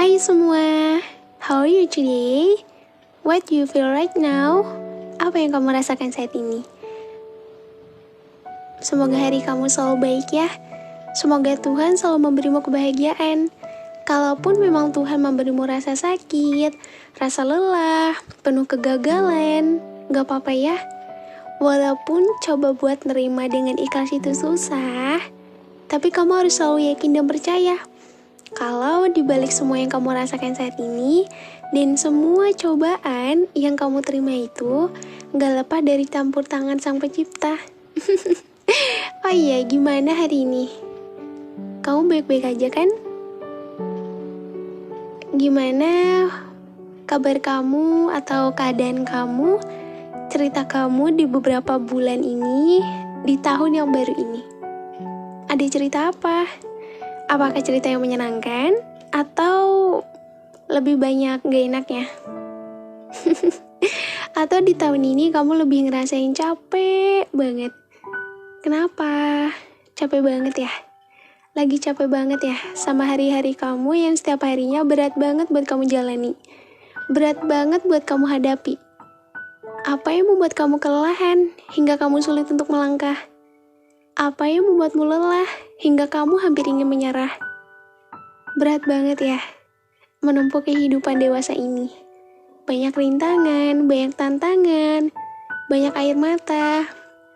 Hai semua, how are you today? What do you feel right now? Apa yang kamu rasakan saat ini? Semoga hari kamu selalu baik ya. Semoga Tuhan selalu memberimu kebahagiaan. Kalaupun memang Tuhan memberimu rasa sakit, rasa lelah, penuh kegagalan, gak apa-apa ya. Walaupun coba buat nerima dengan ikhlas itu susah, tapi kamu harus selalu yakin dan percaya kalau dibalik semua yang kamu rasakan saat ini dan semua cobaan yang kamu terima itu gak lepas dari campur tangan Sang Pencipta. Oh iya, gimana hari ini? Kamu baik-baik aja kan? Gimana kabar kamu atau keadaan kamu, cerita kamu di beberapa bulan ini, di tahun yang baru ini? Ada cerita apa? Apakah cerita yang menyenangkan atau lebih banyak gak enaknya? Atau di tahun ini kamu lebih ngerasain capek banget? Kenapa? Capek banget ya? Lagi capek banget ya sama hari-hari kamu yang setiap harinya berat banget buat kamu jalani. Berat banget buat kamu hadapi. Apa yang membuat kamu kelelahan hingga kamu sulit untuk melangkah? Apa yang membuatmu lelah hingga kamu hampir ingin menyerah? Berat banget ya menempuh kehidupan dewasa ini. Banyak rintangan, banyak tantangan, banyak air mata,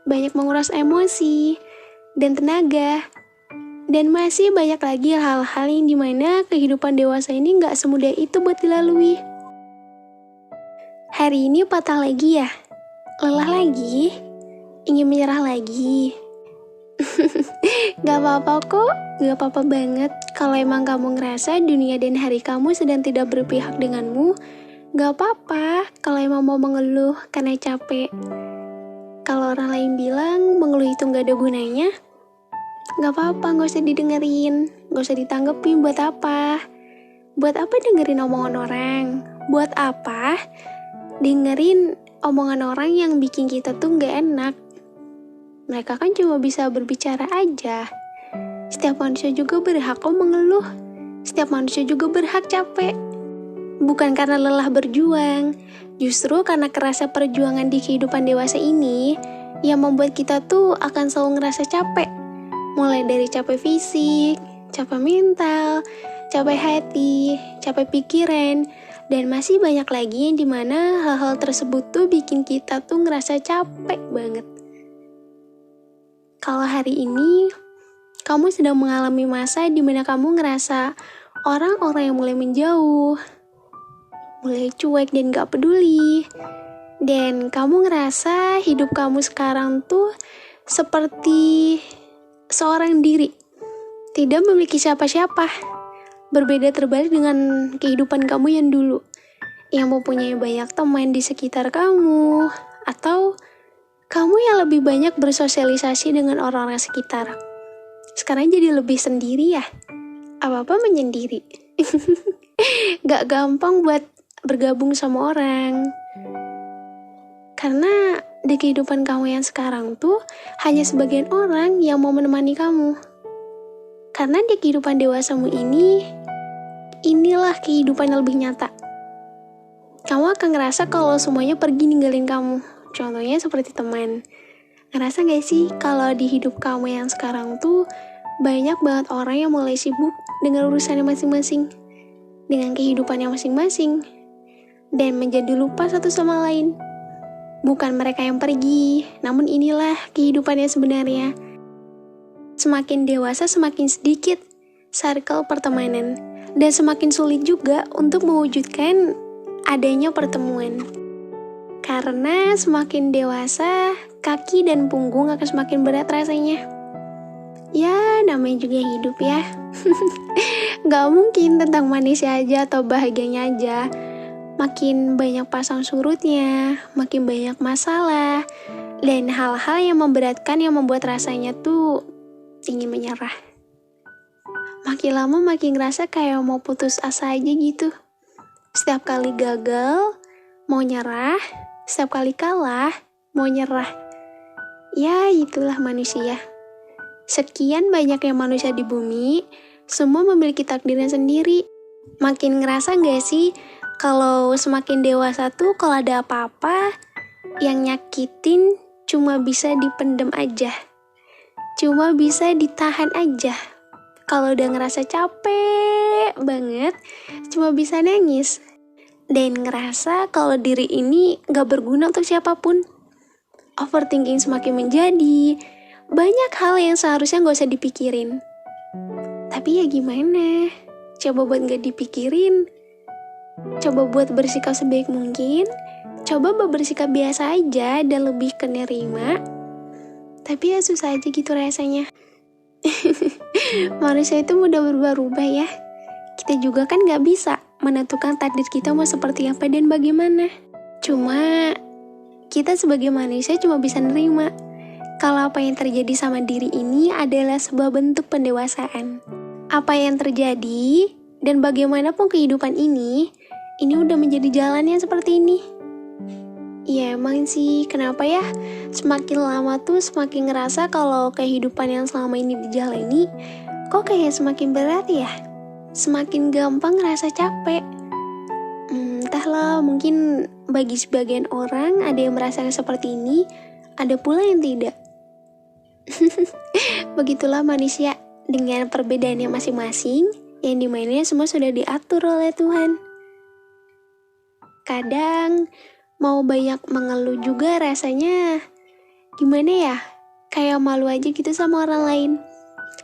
banyak menguras emosi dan tenaga. Dan masih banyak lagi hal-hal yang dimana kehidupan dewasa ini gak semudah itu buat dilalui. Hari ini patah lagi ya? Lelah lagi? Ingin menyerah lagi? Gak apa-apa kok, gak apa-apa banget. Kalau emang kamu ngerasa dunia dan hari kamu sedang tidak berpihak denganmu, gak apa-apa kalau emang mau mengeluh karena capek. Kalau orang lain bilang mengeluh itu gak ada gunanya, gak apa-apa, gak usah didengerin, gak usah ditanggepin. Buat apa? Buat apa dengerin omongan orang? Buat apa dengerin omongan orang yang bikin kita tuh gak enak? Mereka kan cuma bisa berbicara aja. Setiap manusia juga berhak kok mengeluh. Setiap manusia juga berhak capek. Bukan karena lelah berjuang, justru karena kerasa perjuangan di kehidupan dewasa ini yang membuat kita tuh akan selalu ngerasa capek. Mulai dari capek fisik, capek mental, capek hati, capek pikiran, dan masih banyak lagi yang dimana hal-hal tersebut tuh bikin kita tuh ngerasa capek banget. Kalau hari ini kamu sedang mengalami masa di mana kamu ngerasa orang-orang yang mulai menjauh, mulai cuek dan gak peduli, dan kamu ngerasa hidup kamu sekarang tuh seperti seorang diri, tidak memiliki siapa-siapa, berbeda terbalik dengan kehidupan kamu yang dulu, yang mempunyai banyak teman di sekitar kamu, atau kamu yang lebih banyak bersosialisasi dengan orang-orang sekitar. Sekarang jadi lebih sendiri ya? Apa-apa menyendiri. Gak gampang buat bergabung sama orang. Karena di kehidupan kamu yang sekarang tuh hanya sebagian orang yang mau menemani kamu. Karena di kehidupan dewasamu ini, inilah kehidupan yang lebih nyata. Kamu akan ngerasa kalau semuanya pergi ninggalin kamu. Contohnya seperti teman. Ngerasa gak sih kalau di hidup kamu yang sekarang tuh banyak banget orang yang mulai sibuk dengan urusannya masing-masing, dengan kehidupannya masing-masing, dan menjadi lupa satu sama lain. Bukan mereka yang pergi, namun inilah kehidupannya sebenarnya. Semakin dewasa semakin sedikit circle pertemanan, dan semakin sulit juga untuk mewujudkan adanya pertemuan. Karena semakin dewasa, kaki dan punggung akan semakin berat rasanya. Ya, namanya juga hidup ya. Gak mungkin tentang manisnya aja atau bahagianya aja. Makin banyak pasang surutnya, makin banyak masalah, dan hal-hal yang memberatkan yang membuat rasanya tuh ingin menyerah. Makin lama makin ngerasa kayak mau putus asa aja gitu. Setiap kali gagal, mau nyerah. Setiap kali kalah, mau nyerah. Ya, itulah manusia. Sekian banyaknya manusia di bumi, semua memiliki takdirnya sendiri. Makin ngerasa gak sih kalau semakin dewasa tuh kalau ada apa-apa yang nyakitin cuma bisa dipendem aja, cuma bisa ditahan aja. Kalau udah ngerasa capek banget, cuma bisa nangis. Dan ngerasa kalau diri ini gak berguna untuk siapapun. Overthinking semakin menjadi, banyak hal yang seharusnya gak usah dipikirin. Tapi ya gimana? Coba buat gak dipikirin. Coba buat bersikap sebaik mungkin. Coba bersikap biasa aja dan lebih ke nerima. Tapi ya susah aja gitu rasanya. Manusia itu mudah berubah-ubah ya. Kita juga kan gak bisa menentukan takdir kita mau seperti apa dan bagaimana. Cuma kita sebagai manusia cuma bisa nerima kalau apa yang terjadi sama diri ini adalah sebuah bentuk pendewasaan. Apa yang terjadi dan bagaimanapun kehidupan ini udah menjadi jalannya seperti ini. Ya emang sih, kenapa ya semakin lama tuh semakin ngerasa kalau kehidupan yang selama ini dijalani kok kayak semakin berat ya? Semakin gampang ngerasa capek. Entahlah, mungkin bagi sebagian orang ada yang merasakan seperti ini, ada pula yang tidak. Begitulah manusia dengan perbedaannya masing-masing, yang dimana semua sudah diatur oleh Tuhan. Kadang mau banyak mengeluh juga rasanya gimana ya, kayak malu aja gitu sama orang lain.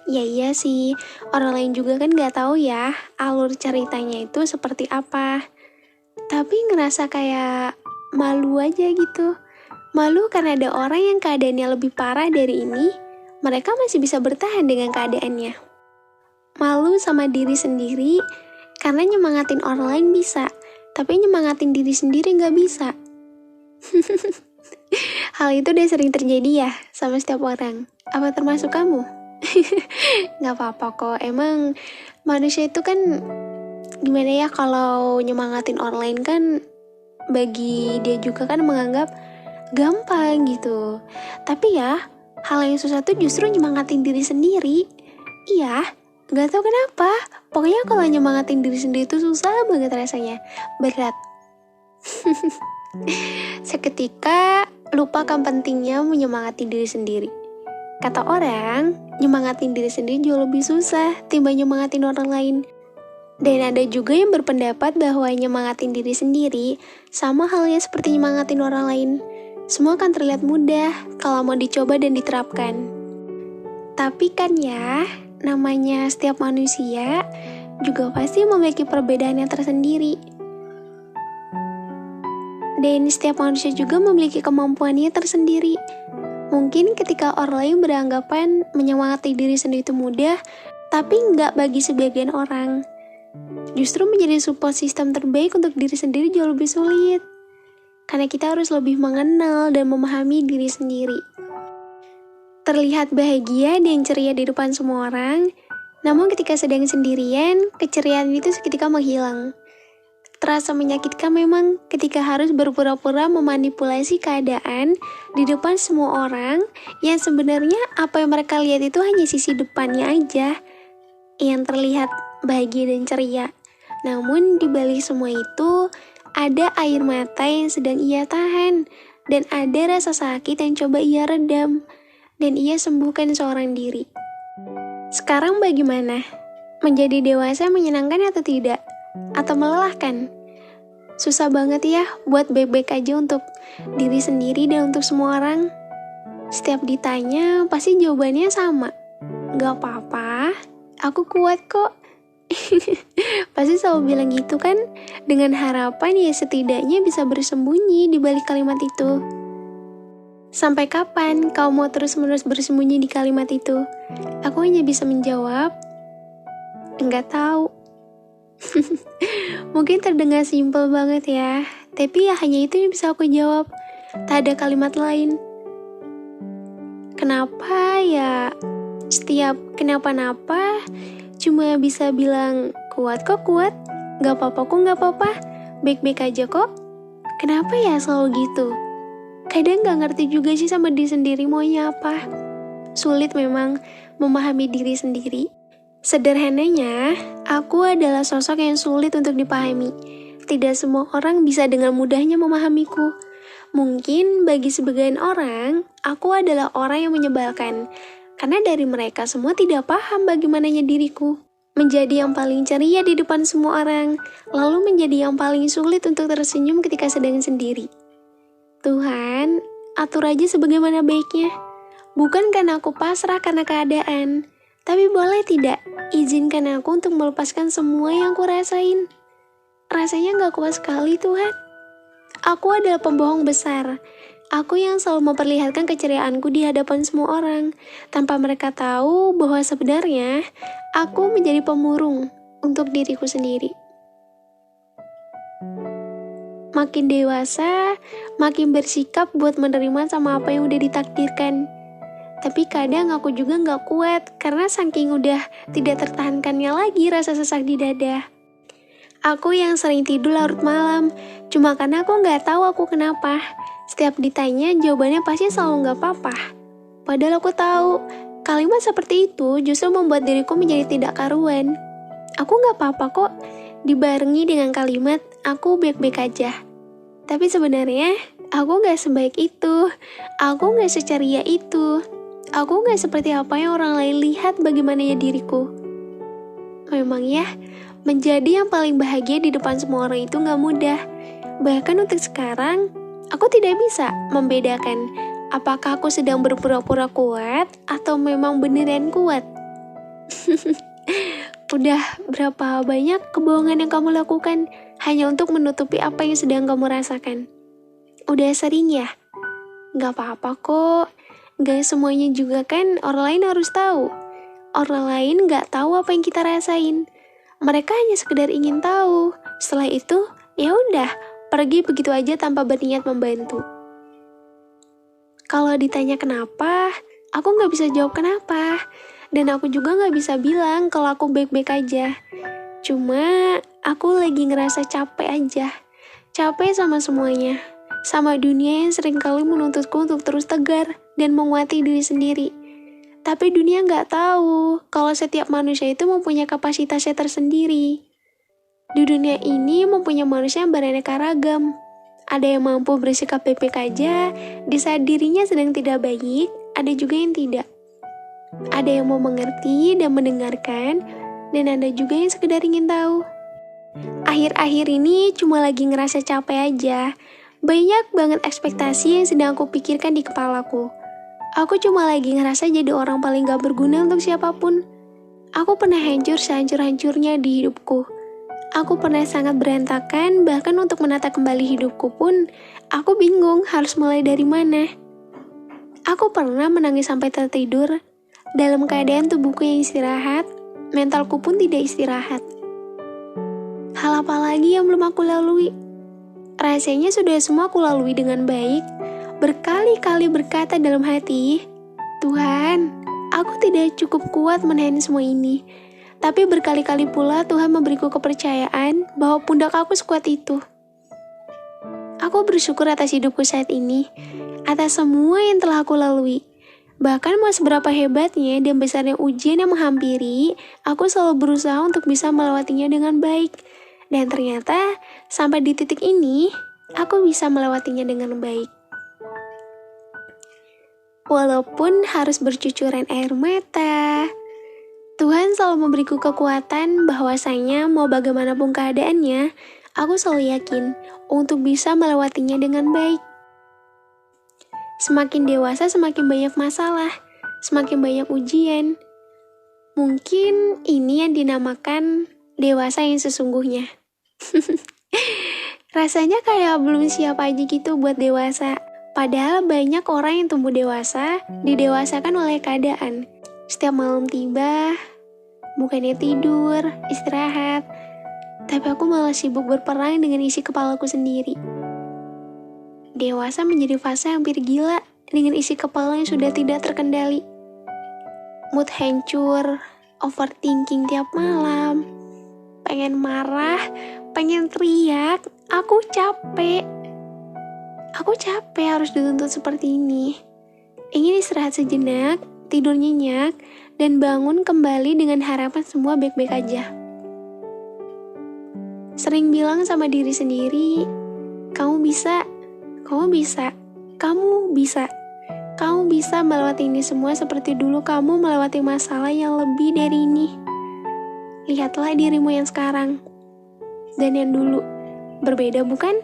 Ya iya sih, orang lain juga kan gak tahu ya alur ceritanya itu seperti apa. Tapi ngerasa kayak malu aja gitu. Malu karena ada orang yang keadaannya lebih parah dari ini, mereka masih bisa bertahan dengan keadaannya. Malu sama diri sendiri karena nyemangatin orang lain bisa, tapi nyemangatin diri sendiri gak bisa. Hal itu udah sering terjadi ya sama setiap orang. Apa termasuk kamu? Gak apa-apa kok, emang manusia itu kan gimana ya, kalau nyemangatin orang lain kan bagi dia juga kan menganggap gampang gitu. Tapi ya, hal yang susah tuh justru nyemangatin diri sendiri. Iya, gak tahu kenapa. Pokoknya kalau nyemangatin diri sendiri tuh susah banget rasanya. Berat. Seketika lupakan pentingnya menyemangati diri sendiri. Kata orang, nyemangatin diri sendiri jauh lebih susah timbang nyemangatin orang lain. Dan ada juga yang berpendapat bahwa nyemangatin diri sendiri sama halnya seperti nyemangatin orang lain. Semua akan terlihat mudah kalau mau dicoba dan diterapkan. Tapi kan ya, namanya setiap manusia juga pasti memiliki perbedaan yang tersendiri. Dan setiap manusia juga memiliki kemampuannya tersendiri. Mungkin ketika orang lain beranggapan menyemangati diri sendiri itu mudah, tapi nggak bagi sebagian orang. Justru menjadi support system terbaik untuk diri sendiri jauh lebih sulit. Karena kita harus lebih mengenal dan memahami diri sendiri. Terlihat bahagia dan ceria di depan semua orang, namun ketika sedang sendirian, keceriaan itu seketika menghilang. Terasa menyakitkan memang ketika harus berpura-pura memanipulasi keadaan di depan semua orang yang sebenarnya apa yang mereka lihat itu hanya sisi depannya aja yang terlihat bahagia dan ceria. Namun di balik semua itu ada air mata yang sedang ia tahan dan ada rasa sakit yang coba ia redam dan ia sembuhkan seorang diri. Sekarang bagaimana? Menjadi dewasa menyenangkan atau tidak? Atau melelahkan? Susah banget ya buat baik-baik aja untuk diri sendiri dan untuk semua orang. Setiap ditanya pasti jawabannya sama. Gak apa-apa, aku kuat kok. Pasti selalu bilang gitu kan, dengan harapan ya setidaknya bisa bersembunyi di balik kalimat itu. Sampai kapan kau mau terus-menerus bersembunyi di kalimat itu? Aku hanya bisa menjawab, enggak tahu. Mungkin terdengar simpel banget ya, tapi ya hanya itu yang bisa aku jawab. Tak ada kalimat lain. Kenapa ya setiap kenapa-napa cuma bisa bilang kuat kok kuat, gak apa-apa kok gak apa-apa, baik-baik aja kok. Kenapa ya selalu gitu? Kadang gak ngerti juga sih sama diri sendiri maunya apa. Sulit memang memahami diri sendiri. Sederhananya, aku adalah sosok yang sulit untuk dipahami. Tidak semua orang bisa dengan mudahnya memahamiku. Mungkin bagi sebagian orang, aku adalah orang yang menyebalkan. Karena dari mereka semua tidak paham bagaimananya diriku. Menjadi yang paling ceria di depan semua orang, lalu menjadi yang paling sulit untuk tersenyum ketika sedang sendiri. Tuhan, atur aja sebagaimana baiknya. Bukan karena aku pasrah karena keadaan, tapi boleh tidak, izinkan aku untuk melepaskan semua yang aku rasain. Rasanya gak kuat sekali, Tuhan. Aku adalah pembohong besar. Aku yang selalu memperlihatkan keceriaanku di hadapan semua orang, tanpa mereka tahu bahwa sebenarnya aku menjadi pemurung untuk diriku sendiri. Makin dewasa, makin bersikap buat menerima sama apa yang udah ditakdirkan. Tapi kadang aku juga gak kuat karena saking udah tidak tertahankannya lagi rasa sesak di dada. Aku yang sering tidur larut malam, cuma karena aku gak tahu aku kenapa. Setiap ditanya jawabannya pasti selalu gak apa-apa. Padahal aku tahu, kalimat seperti itu justru membuat diriku menjadi tidak karuan. Aku gak apa-apa kok, dibarengi dengan kalimat, aku baik-baik aja. Tapi sebenarnya, aku gak sebaik itu. Aku gak seceria itu. Aku gak seperti apa yang orang lain lihat bagaimananya diriku. Memang ya, menjadi yang paling bahagia di depan semua orang itu gak mudah. Bahkan untuk sekarang, aku tidak bisa membedakan apakah aku sedang berpura-pura kuat atau memang beneran kuat. Udah berapa banyak kebohongan yang kamu lakukan hanya untuk menutupi apa yang sedang kamu rasakan? Udah sering ya? Gak apa-apa kok. Gak semuanya juga kan orang lain harus tahu. Orang lain gak tahu apa yang kita rasain. Mereka hanya sekedar ingin tahu. Setelah itu, ya udah, pergi begitu aja tanpa berniat membantu. Kalau ditanya kenapa, aku gak bisa jawab kenapa. Dan aku juga gak bisa bilang kalau aku baik-baik aja. Cuma, aku lagi ngerasa capek aja. Capek sama semuanya. Sama dunia yang seringkali menuntutku untuk terus tegar dan menguati diri sendiri. Tapi dunia nggak tahu kalau setiap manusia itu mempunyai kapasitasnya tersendiri. Di dunia ini mempunyai manusia yang beraneka ragam. Ada yang mampu bersikap baik-baik aja di saat dirinya sedang tidak baik, ada juga yang tidak. Ada yang mau mengerti dan mendengarkan, dan ada juga yang sekedar ingin tahu. Akhir-akhir ini cuma lagi ngerasa capek aja. Banyak banget ekspektasi yang sedang aku pikirkan di kepalaku. Aku cuma lagi ngerasa jadi orang paling gak berguna untuk siapapun. Aku pernah hancur sehancur-hancurnya di hidupku. Aku pernah sangat berantakan, bahkan untuk menata kembali hidupku pun, aku bingung harus mulai dari mana. Aku pernah menangis sampai tertidur, dalam keadaan tubuhku yang istirahat, mentalku pun tidak istirahat. Hal apa lagi yang belum aku lalui? Rasanya sudah semua aku lalui dengan baik. Berkali-kali berkata dalam hati, Tuhan, aku tidak cukup kuat menahan semua ini. Tapi berkali-kali pula Tuhan memberiku kepercayaan bahwa pundak aku sekuat itu. Aku bersyukur atas hidupku saat ini, atas semua yang telah aku lalui. Bahkan mau seberapa hebatnya dan besarnya ujian yang menghampiri, aku selalu berusaha untuk bisa melewatinya dengan baik. Dan ternyata, sampai di titik ini, aku bisa melewatinya dengan baik. Walaupun harus bercucuran air mata, Tuhan selalu memberiku kekuatan bahwasanya mau bagaimanapun keadaannya, aku selalu yakin untuk bisa melewatinya dengan baik. Semakin dewasa semakin banyak masalah, semakin banyak ujian. Mungkin ini yang dinamakan dewasa yang sesungguhnya. Rasanya kayak belum siap aja gitu buat dewasa. Padahal banyak orang yang tumbuh dewasa, didewasakan oleh keadaan. Setiap malam tiba, bukannya tidur, istirahat, tapi aku malah sibuk berperang dengan isi kepalaku sendiri. Dewasa menjadi fase hampir gila dengan isi kepala yang sudah tidak terkendali. Mood hancur, overthinking tiap malam, pengen marah, pengen teriak, aku capek. Aku capek harus dituntut seperti ini. Ingin istirahat sejenak, tidur nyenyak, dan bangun kembali dengan harapan semua baik-baik aja. Sering bilang sama diri sendiri, kamu bisa, kamu bisa, kamu bisa. Kamu bisa melewati ini semua seperti dulu kamu melewati masalah yang lebih dari ini. Lihatlah dirimu yang sekarang dan yang dulu. Berbeda bukan?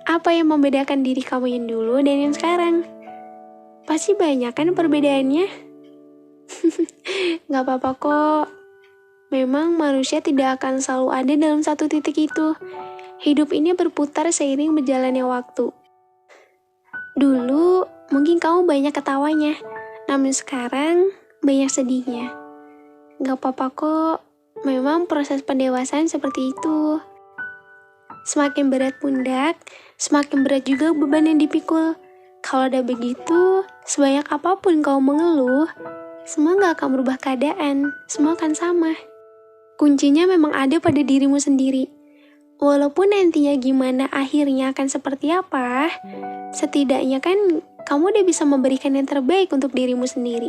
Apa yang membedakan diri kamu yang dulu dan yang sekarang? Pasti banyak kan perbedaannya? Gak apa-apa kok. Memang manusia tidak akan selalu ada dalam satu titik itu. Hidup ini berputar seiring berjalannya waktu. Dulu mungkin kamu banyak ketawanya, namun sekarang banyak sedihnya. Gak apa-apa kok, memang proses pendewasaan seperti itu. Semakin berat pundak, semakin berat juga beban yang dipikul. Kalau udah begitu, sebanyak apapun kau mengeluh, semua gak akan berubah keadaan, semua akan sama. Kuncinya memang ada pada dirimu sendiri. Walaupun nantinya gimana akhirnya akan seperti apa, setidaknya kan kamu udah bisa memberikan yang terbaik untuk dirimu sendiri.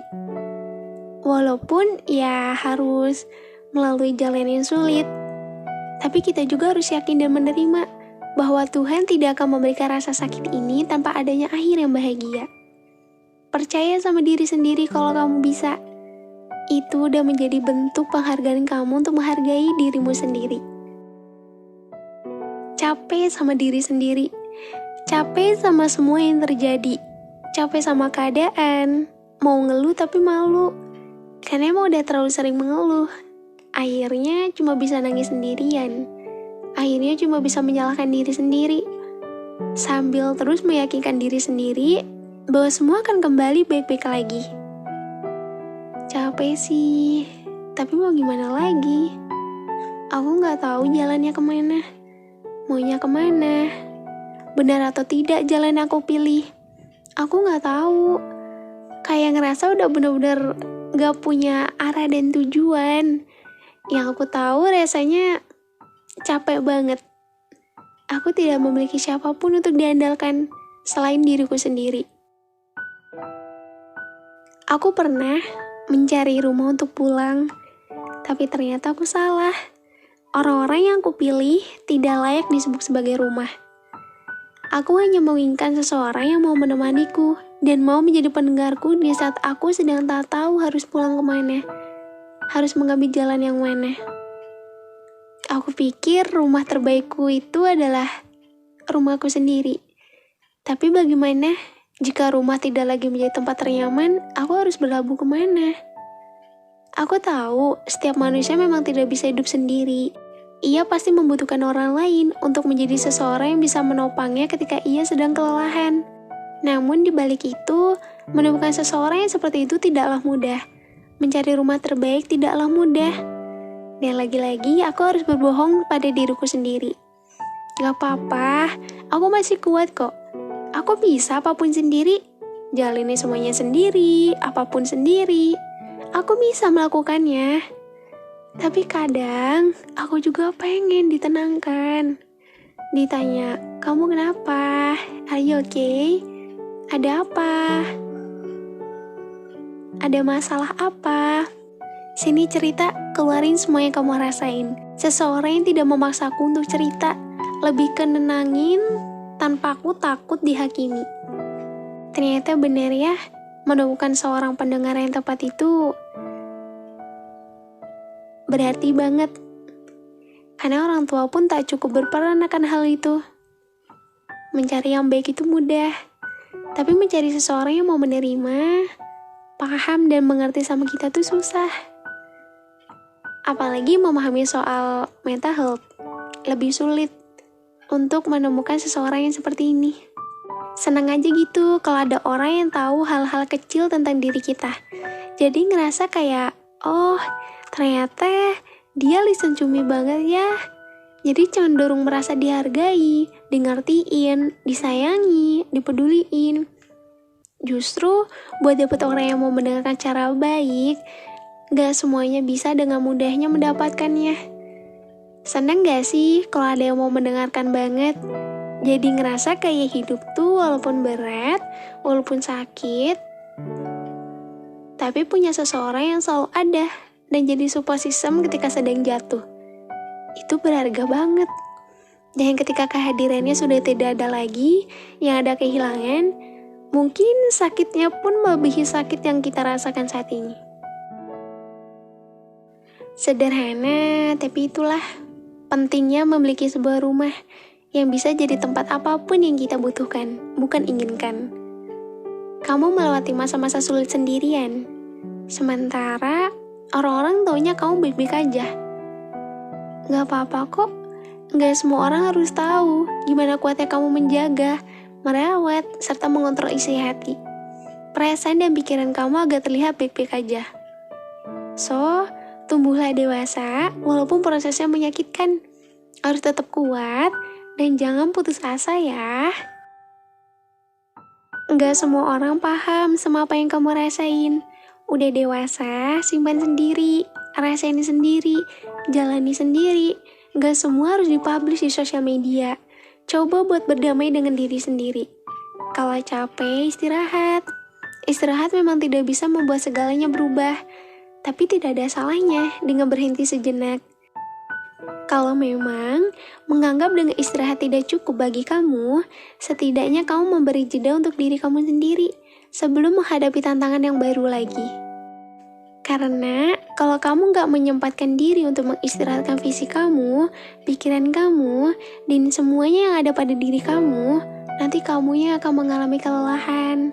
Walaupun ya harus melalui jalan yang sulit, tapi kita juga harus yakin dan menerima bahwa Tuhan tidak akan memberikan rasa sakit ini tanpa adanya akhir yang bahagia. Percaya sama diri sendiri kalau kamu bisa. Itu udah menjadi bentuk penghargaan kamu untuk menghargai dirimu sendiri. Capek sama diri sendiri, capek sama semua yang terjadi, capek sama keadaan, mau ngeluh tapi malu, karena emang udah terlalu sering mengeluh. Akhirnya cuma bisa nangis sendirian, akhirnya cuma bisa menyalahkan diri sendiri, sambil terus meyakinkan diri sendiri bahwa semua akan kembali baik-baik lagi. Capek sih, tapi mau gimana lagi? Aku gak tahu jalannya kemana. Maunya kemana? Benar atau tidak jalan yang aku pilih? Aku gak tahu. Kayak ngerasa udah bener-bener gak punya arah dan tujuan. Yang aku tahu rasanya capek banget. Aku tidak memiliki siapapun untuk diandalkan selain diriku sendiri. Aku pernah mencari rumah untuk pulang, tapi ternyata aku salah. Orang-orang yang aku pilih tidak layak disebut sebagai rumah. Aku hanya menginginkan seseorang yang mau menemaniku dan mau menjadi pendengarku di saat aku sedang tak tahu harus pulang kemana, harus mengambil jalan yang mana. Aku pikir rumah terbaikku itu adalah rumahku sendiri. Tapi bagaimana jika rumah tidak lagi menjadi tempat ternyaman, aku harus berlabuh kemana? Aku tahu setiap manusia memang tidak bisa hidup sendiri. Ia pasti membutuhkan orang lain untuk menjadi seseorang yang bisa menopangnya ketika ia sedang kelelahan. Namun di balik itu, menemukan seseorang yang seperti itu tidaklah mudah. Mencari rumah terbaik tidaklah mudah. Dan lagi-lagi aku harus berbohong pada diriku sendiri. Gak apa-apa, aku masih kuat kok. Aku bisa apapun sendiri. Jalani semuanya sendiri, apapun sendiri. Aku bisa melakukannya. Tapi kadang aku juga pengen ditenangkan. Ditanya, kamu kenapa? Are you okay? Ada apa? Ada masalah apa? Sini cerita, keluarin semua yang kamu rasain. Seseorang yang tidak memaksaku untuk cerita, lebih ke nenangin tanpa aku takut dihakimi. Ternyata benar ya, menemukan seorang pendengar yang tepat itu berarti banget. Karena orang tua pun tak cukup berperan akan hal itu. Mencari yang baik itu mudah, tapi mencari seseorang yang mau menerima, paham dan mengerti sama kita tuh susah. Apalagi memahami soal mental health, lebih sulit untuk menemukan seseorang yang seperti ini. Senang aja gitu kalau ada orang yang tahu hal-hal kecil tentang diri kita. Jadi ngerasa kayak, oh ternyata dia listen to me banget ya. Jadi cenderung merasa dihargai, dingertiin, disayangi, dipeduliin. Justru buat dapet orang yang mau mendengarkan cara baik, gak semuanya bisa dengan mudahnya mendapatkannya. Seneng gak sih kalau ada yang mau mendengarkan banget? Jadi ngerasa kayak hidup tuh walaupun berat, walaupun sakit, tapi punya seseorang yang selalu ada dan jadi support system ketika sedang jatuh. Itu berharga banget. Dan ketika kehadirannya sudah tidak ada lagi, yang ada kehilangan, mungkin sakitnya pun melebihi sakit yang kita rasakan saat ini. Sederhana, tapi itulah pentingnya memiliki sebuah rumah yang bisa jadi tempat apapun yang kita butuhkan, bukan inginkan. Kamu melewati masa-masa sulit sendirian, sementara orang-orang taunya kamu baik-baik aja. Gak apa-apa kok, gak semua orang harus tahu gimana kuatnya kamu menjaga, merawat, serta mengontrol isi hati. Perasaan dan pikiran kamu agak terlihat baik-baik aja. So, tumbuhlah dewasa walaupun prosesnya menyakitkan. Harus tetap kuat dan jangan putus asa ya. Gak semua orang paham sama apa yang kamu rasain. Udah dewasa, simpan sendiri, rasain sendiri, jalani sendiri. Gak semua harus dipublish di sosial media. Coba buat berdamai dengan diri sendiri. Kalau capek, istirahat. Istirahat memang tidak bisa membuat segalanya berubah, tapi tidak ada salahnya dengan berhenti sejenak. Kalau memang menganggap dengan istirahat tidak cukup bagi kamu, setidaknya kamu memberi jeda untuk diri kamu sendiri sebelum menghadapi tantangan yang baru lagi. Karena kalau kamu gak menyempatkan diri untuk mengistirahatkan fisik kamu, pikiran kamu, dan semuanya yang ada pada diri kamu, nanti kamunya akan mengalami kelelahan.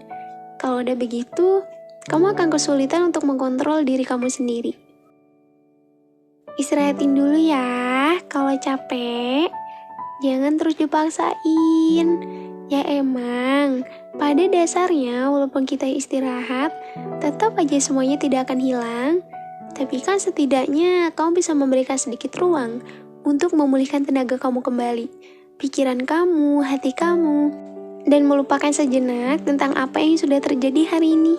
Kalau udah begitu, kamu akan kesulitan untuk mengontrol diri kamu sendiri. Istirahatin dulu ya, kalau capek, jangan terus dipaksain. Ya emang, pada dasarnya walaupun kita istirahat, tetap aja semuanya tidak akan hilang. Tapi kan setidaknya kamu bisa memberikan sedikit ruang untuk memulihkan tenaga kamu kembali, pikiran kamu, hati kamu, dan melupakan sejenak tentang apa yang sudah terjadi hari ini.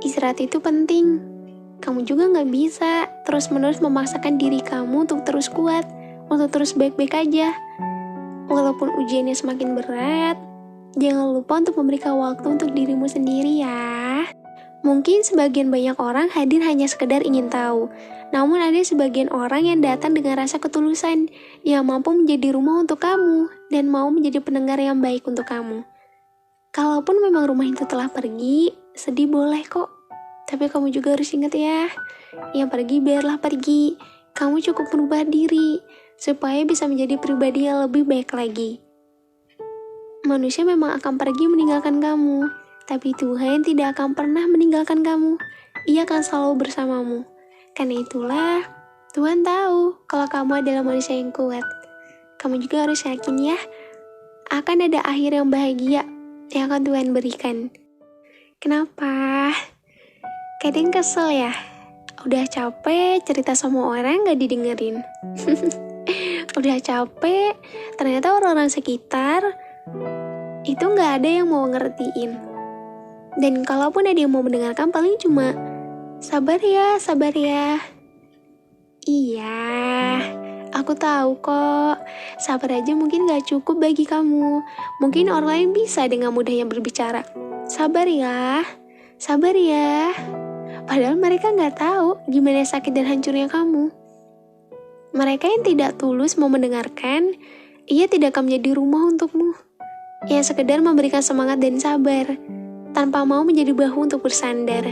Istirahat itu penting. Kamu juga gak bisa terus-menerus memaksakan diri kamu untuk terus kuat, untuk terus baik-baik aja. Walaupun ujiannya semakin berat, jangan lupa untuk memberikan waktu untuk dirimu sendiri ya. Mungkin sebagian banyak orang hadir hanya sekedar ingin tahu, namun ada sebagian orang yang datang dengan rasa ketulusan, yang mampu menjadi rumah untuk kamu, dan mau menjadi pendengar yang baik untuk kamu. Kalaupun memang rumah itu telah pergi, sedih boleh kok. Tapi kamu juga harus ingat ya, yang pergi biarlah pergi. Kamu cukup merubah diri, supaya bisa menjadi pribadi yang lebih baik lagi. Manusia memang akan pergi meninggalkan kamu, tapi Tuhan tidak akan pernah meninggalkan kamu. Ia akan selalu bersamamu. Karena itulah, Tuhan tahu kalau kamu adalah manusia yang kuat. Kamu juga harus yakin ya, akan ada akhir yang bahagia yang akan Tuhan berikan. Kenapa? Kadang kesel ya, udah capek cerita sama orang gak didengerin. Udah capek, ternyata orang-orang sekitar itu gak ada yang mau ngertiin. Dan kalaupun ada yang mau mendengarkan, paling cuma sabar ya, sabar ya. Iya, aku tahu kok, sabar aja mungkin gak cukup bagi kamu. Mungkin orang lain bisa dengan mudahnya berbicara, sabar ya, sabar ya. Padahal mereka gak tahu gimana sakit dan hancurnya kamu. Mereka yang tidak tulus mau mendengarkan, ia tidak akan menjadi rumah untukmu. Ia sekedar memberikan semangat dan sabar, tanpa mau menjadi bahu untuk bersandar,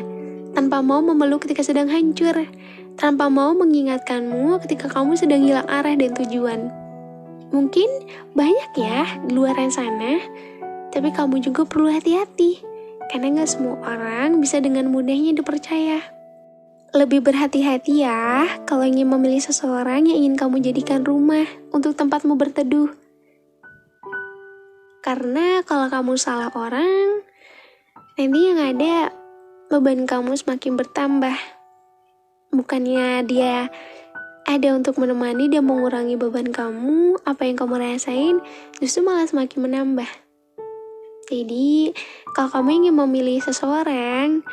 tanpa mau memeluk ketika sedang hancur, tanpa mau mengingatkanmu ketika kamu sedang hilang arah dan tujuan. Mungkin banyak ya di luar sana, tapi kamu juga perlu hati-hati. Karena gak semua orang bisa dengan mudahnya dipercaya. Lebih berhati-hati ya kalau ingin memilih seseorang yang ingin kamu jadikan rumah untuk tempatmu berteduh. Karena kalau kamu salah orang, nanti yang ada beban kamu semakin bertambah. Bukannya dia ada untuk menemani dan mengurangi beban kamu, apa yang kamu rasain justru malah semakin menambah. Jadi, kalau kamu ingin memilih seseorang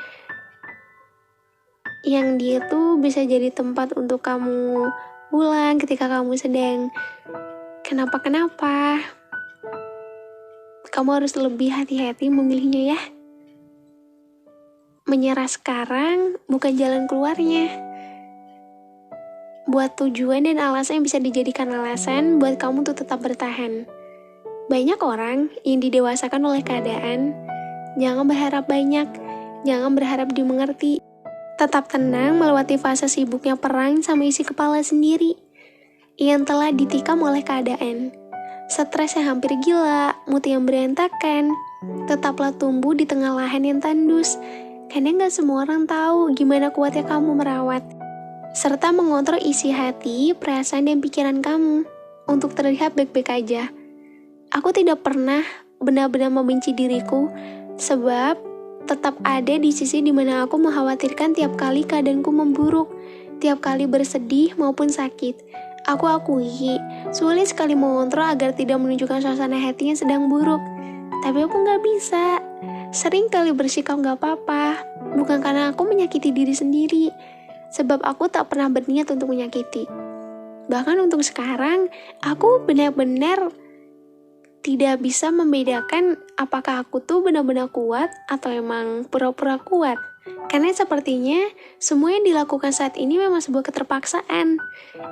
yang dia tuh bisa jadi tempat untuk kamu pulang ketika kamu sedang kenapa-kenapa, kamu harus lebih hati-hati memilihnya ya. Menyerah sekarang bukan jalan keluarnya. Buat tujuan dan alasan yang bisa dijadikan alasan buat kamu untuk tetap bertahan. Banyak orang yang didewasakan oleh keadaan. Jangan berharap banyak, jangan berharap dimengerti. Tetap tenang melewati fase sibuknya perang sama isi kepala sendiri yang telah ditikam oleh keadaan. Stres yang hampir gila, mood yang berantakan. Tetaplah tumbuh di tengah lahan yang tandus. Karena gak semua orang tahu gimana kuatnya kamu merawat. Serta mengontrol isi hati, perasaan, dan pikiran kamu untuk terlihat baik-baik aja. Aku tidak pernah benar-benar membenci diriku, sebab tetap ada di sisi dimana aku mengkhawatirkan tiap kali keadaanku memburuk, tiap kali bersedih maupun sakit. Aku akui, sulit sekali mengontrol agar tidak menunjukkan suasana hati yang sedang buruk. Tapi aku gak bisa. Sering kali bersikap gak apa-apa, bukan karena aku menyakiti diri sendiri, sebab aku tak pernah berniat untuk menyakiti. Bahkan untuk sekarang, aku benar-benar tidak bisa membedakan apakah aku tuh benar-benar kuat atau emang pura-pura kuat. Karena sepertinya semua yang dilakukan saat ini memang sebuah keterpaksaan.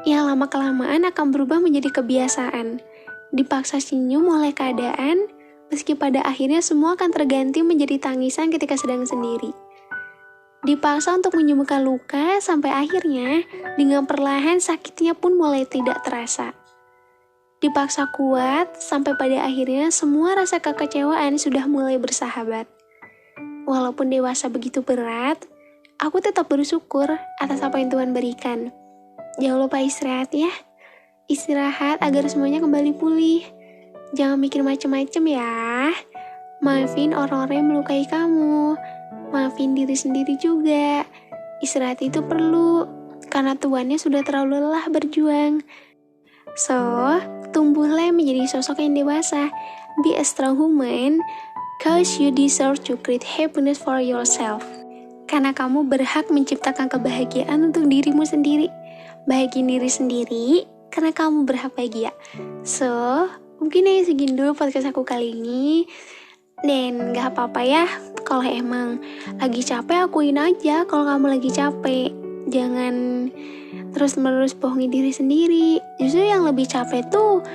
Yang lama-kelamaan akan berubah menjadi kebiasaan. Dipaksa senyum oleh keadaan, meski pada akhirnya semua akan terganti menjadi tangisan ketika sedang sendiri. Dipaksa untuk menyembuhkan luka sampai akhirnya dengan perlahan sakitnya pun mulai tidak terasa. Dipaksa kuat sampai pada akhirnya semua rasa kekecewaan sudah mulai bersahabat. Walaupun dewasa begitu berat, aku tetap bersyukur atas apa yang Tuhan berikan. Jangan lupa istirahat ya. Istirahat agar semuanya kembali pulih. Jangan mikir macem-macem ya. Maafin orang-orang yang melukai kamu. Maafin diri sendiri juga. Istirahat itu perlu, karena tuannya sudah terlalu lelah berjuang. So, tumbuhlah menjadi sosok yang dewasa. Be a strong woman, cause you deserve to create happiness for yourself. Karena kamu berhak menciptakan kebahagiaan untuk dirimu sendiri. Bahagiin diri sendiri, karena kamu berhak bahagia. So, mungkin segini dulu podcast aku kali ini. Dan gak apa-apa ya, kalau emang lagi capek akuin aja kalau kamu lagi capek. Jangan terus-menerus bohongin diri sendiri. Justru yang lebih capek tuh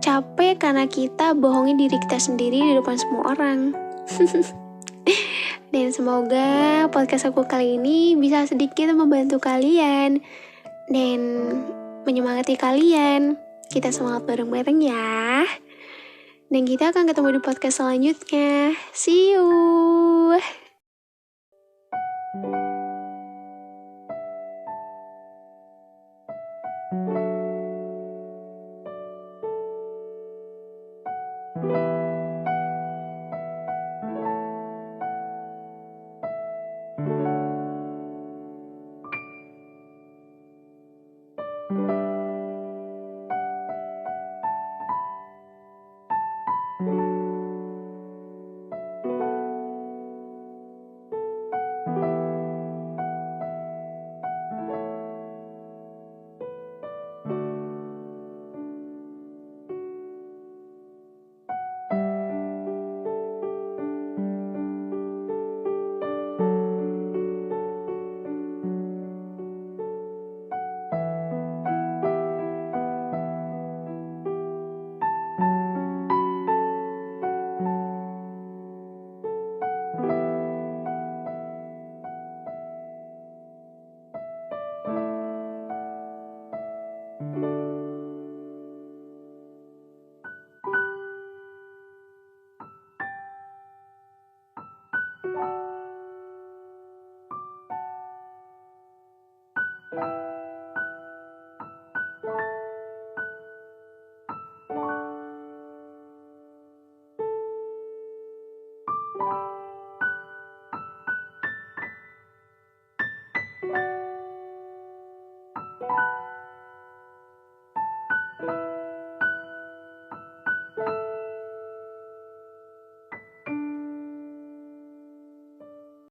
capek karena kita bohongin diri kita sendiri di depan semua orang. Dan semoga podcast aku kali ini bisa sedikit membantu kalian dan menyemangati kalian. Kita semangat bareng-bareng ya. Dan kita akan ketemu di podcast selanjutnya. See you.